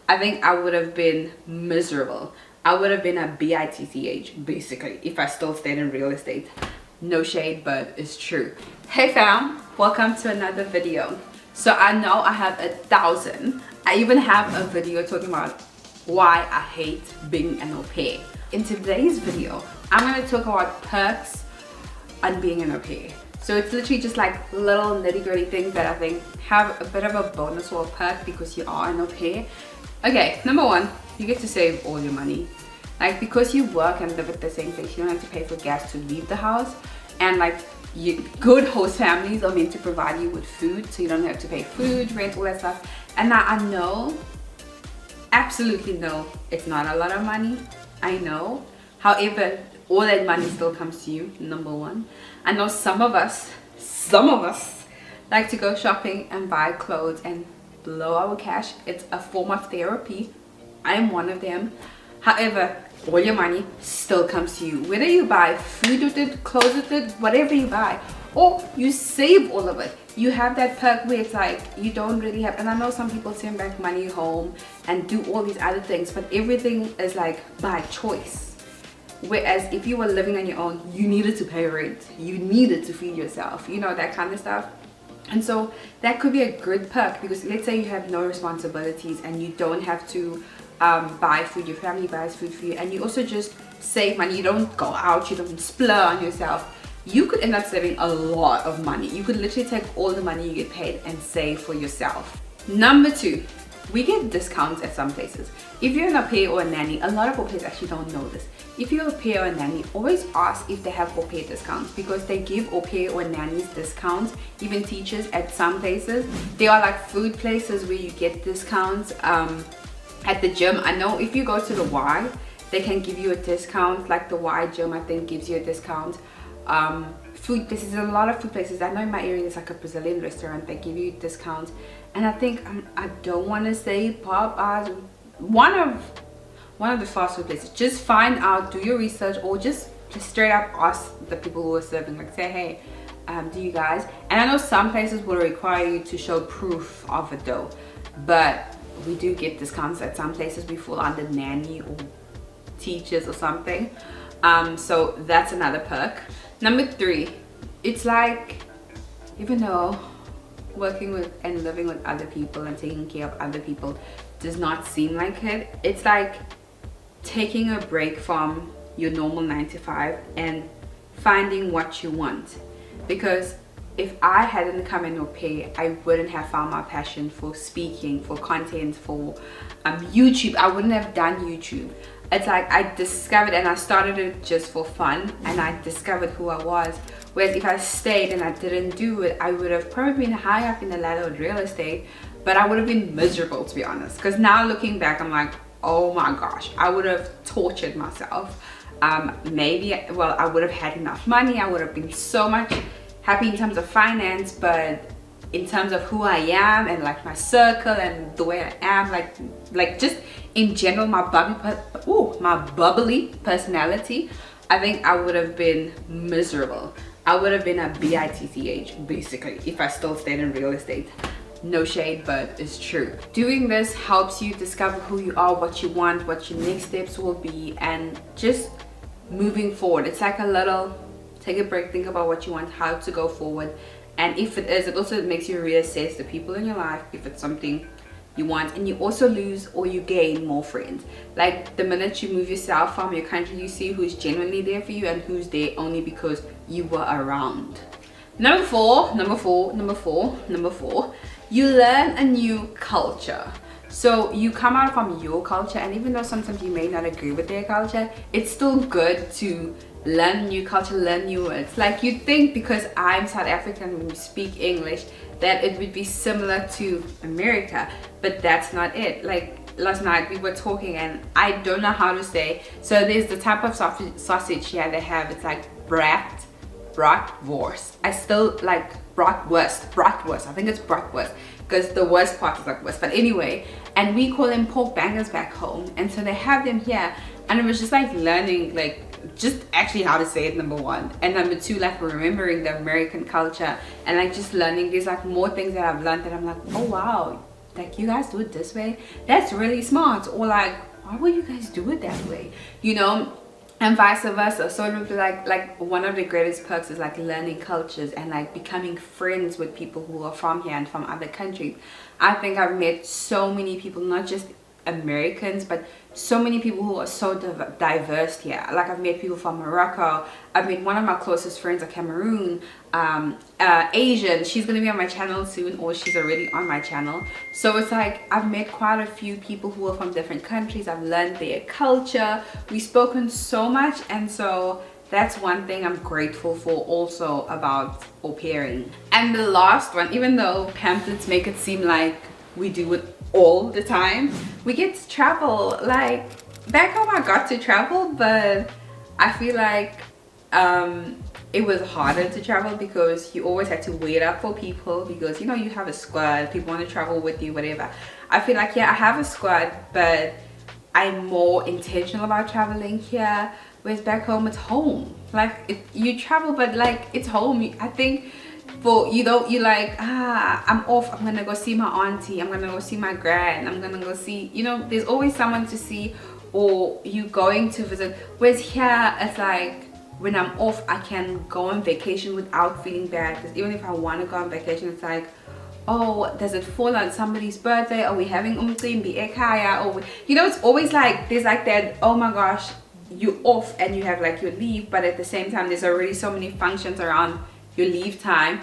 I think I would have been miserable. I would have been a bitch basically if I still stayed in real estate. No shade, but it's true. Hey fam, welcome to another video. So I know I have 1,000. I even have a video talking about why I hate being an au pair. In today's video, I'm going to talk about perks on being an au pair. So it's literally just like little nitty-gritty things that I think have a bit of a bonus or a perk because you are an au pair. Okay, number one, you get to save all your money. Like, because you work and live at the same place, you don't have to pay for gas to leave the house. And like, good host families are meant to provide you with food, so you don't have to pay food, rent, all that stuff. And now I know, absolutely know, it's not a lot of money. I know. However, all that money still comes to you, number one. I know some of us like to go shopping and buy clothes and blow our cash. It's a form of therapy. I'm one of them. However, all your money still comes to you. Whether you buy food with it, clothes with it, whatever you buy, or you save all of it. You have that perk where it's like you don't really have, and I know some people send back money home and do all these other things, but everything is like by choice. Whereas if you were living on your own, you needed to pay rent, you needed to feed yourself, you know, that kind of stuff. And so that could be a good perk, because let's say you have no responsibilities and you don't have to buy food, your family buys food for you, and you also just save money. You don't go out, you don't splurge on yourself. You could end up saving a lot of money. You could literally take all the money you get paid and save for yourself. Number two, we get discounts at some places. If you're an au pair or a nanny, a lot of au pairs actually don't know this. If you're a au pair or a nanny, always ask if they have au pair discounts, because they give au pair or nannies discounts, even teachers at some places. There are like food places where you get discounts. At the gym, I know if you go to the Y, they can give you a discount. Like the Y gym, I think, gives you a discount. Food places, a lot of food places. I know in my area there's like a Brazilian restaurant, they give you discounts. And I think I don't want to say Popeyes, one of the fast food places. Just find out, do your research, or just straight up ask the people who are serving, like say, hey, do you guys? And I know some places will require you to show proof of it though, but we do get discounts at some places. We fall under nanny or teachers or something. So that's another perk. Number three, it's like, even though working with and living with other people and taking care of other people does not seem like it, it's like taking a break from your normal 9 to 5 and finding what you want. Because if I hadn't come in au pair, I wouldn't have found my passion for speaking, for content, for YouTube. I wouldn't have done YouTube. It's like I discovered, and I started it just for fun, and I discovered who I was. Whereas if I stayed and I didn't do it, I would have probably been high up in the ladder of real estate, but I would have been miserable, to be honest. Because now looking back, I'm like, oh my gosh, I would have tortured myself. Maybe, well, I would have had enough money, I would have been so much happy in terms of finance, but in terms of who I am and like my circle and the way I am, like just in general, my bubbly personality, I think I would have been miserable. I would have been a bitch basically if I still stayed in real estate. No shade, but it's true. Doing this helps you discover who you are, what you want, what your next steps will be, and just moving forward. It's like a little take a break, think about what you want, how to go forward. And if it is, it also makes you reassess the people in your life, if it's something you want. And you also lose or you gain more friends. Like the minute you move yourself from your country, you see who's genuinely there for you and who's there only because you were around. Number four, you learn a new culture. So you come out from your culture, and even though sometimes you may not agree with their culture, it's still good to learn new culture, learn new words. Like, you think because I'm South African and we speak English that it would be similar to America, but that's not it. Like last night we were talking and I don't know how to say, so there's the type of sausage here they have, it's like bratwurst. I still like bratwurst, I think it's bratwurst, because the worst part is like worst, but anyway, and we call them pork bangers back home, and so they have them here, and it was just like learning like just actually how to say it, number one, and number two, like remembering the American culture, and like just learning. There's like more things that I've learned that I'm like, oh wow, like, you guys do it this way, that's really smart, or like, why would you guys do it that way, you know, and vice versa. So it would be like one of the greatest perks is like learning cultures and like becoming friends with people who are from here and from other countries. I think I've met so many people, not just Americans, but so many people who are so diverse here. Like, I've met people from Morocco, I've met one of my closest friends of Cameroon, Asian. She's gonna be on my channel soon, or she's already on my channel. So it's like I've met quite a few people who are from different countries. I've learned their culture, we've spoken so much, and so that's one thing I'm grateful for also about au pairing. And the last one, even though pamphlets make it seem like we do it all the time, we get to travel. Like, back home I got to travel, but I feel like it was harder to travel because you always had to wait up for people, because you know, you have a squad, people want to travel with you, whatever. I feel like, yeah, I have a squad, but I'm more intentional about traveling here, whereas back home it's home. Like, you travel, but like, it's home. I think for you know, you like, I'm off, I'm gonna go see my auntie, I'm gonna go see my grand, I'm gonna go see, you know, there's always someone to see, or you going to visit. Whereas here it's like, when I'm off, I can go on vacation without feeling bad, because even if I want to go on vacation, it's like, oh, does it fall on somebody's birthday, are we having umcimbi ekhaya, or you know, it's always like there's like that, oh my gosh, you off and you have like your leave, but at the same time there's already so many functions around your leave time,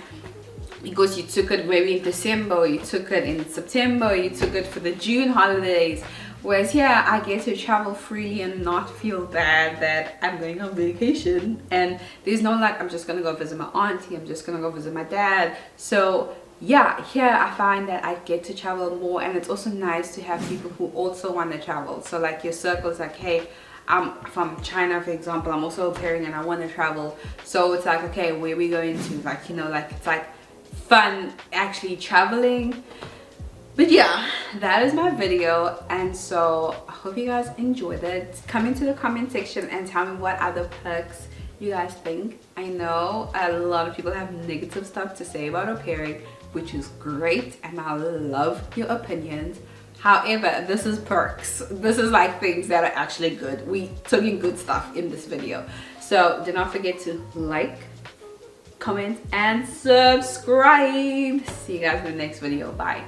because you took it maybe in December, or you took it in September, or you took it for the June holidays. Whereas here I get to travel freely and not feel bad that I'm going on vacation, and there's no like, I'm just gonna go visit my auntie, I'm just gonna go visit my dad. So yeah, here I find that I get to travel more, and it's also nice to have people who also want to travel. So like, your circle is like, hey, I'm from China, for example, I'm also au pairing and I want to travel. So it's like, okay, where are we going to? Like, you know, like, it's like fun actually traveling. But yeah, that is my video, and so I hope you guys enjoyed it. Come into the comment section and tell me what other perks you guys think. I know a lot of people have negative stuff to say about au pairing, which is great, and I love your opinions. However, this is perks. This is like things that are actually good. We took in good stuff in this video. So do not forget to like, comment, and subscribe. See you guys in the next video. Bye.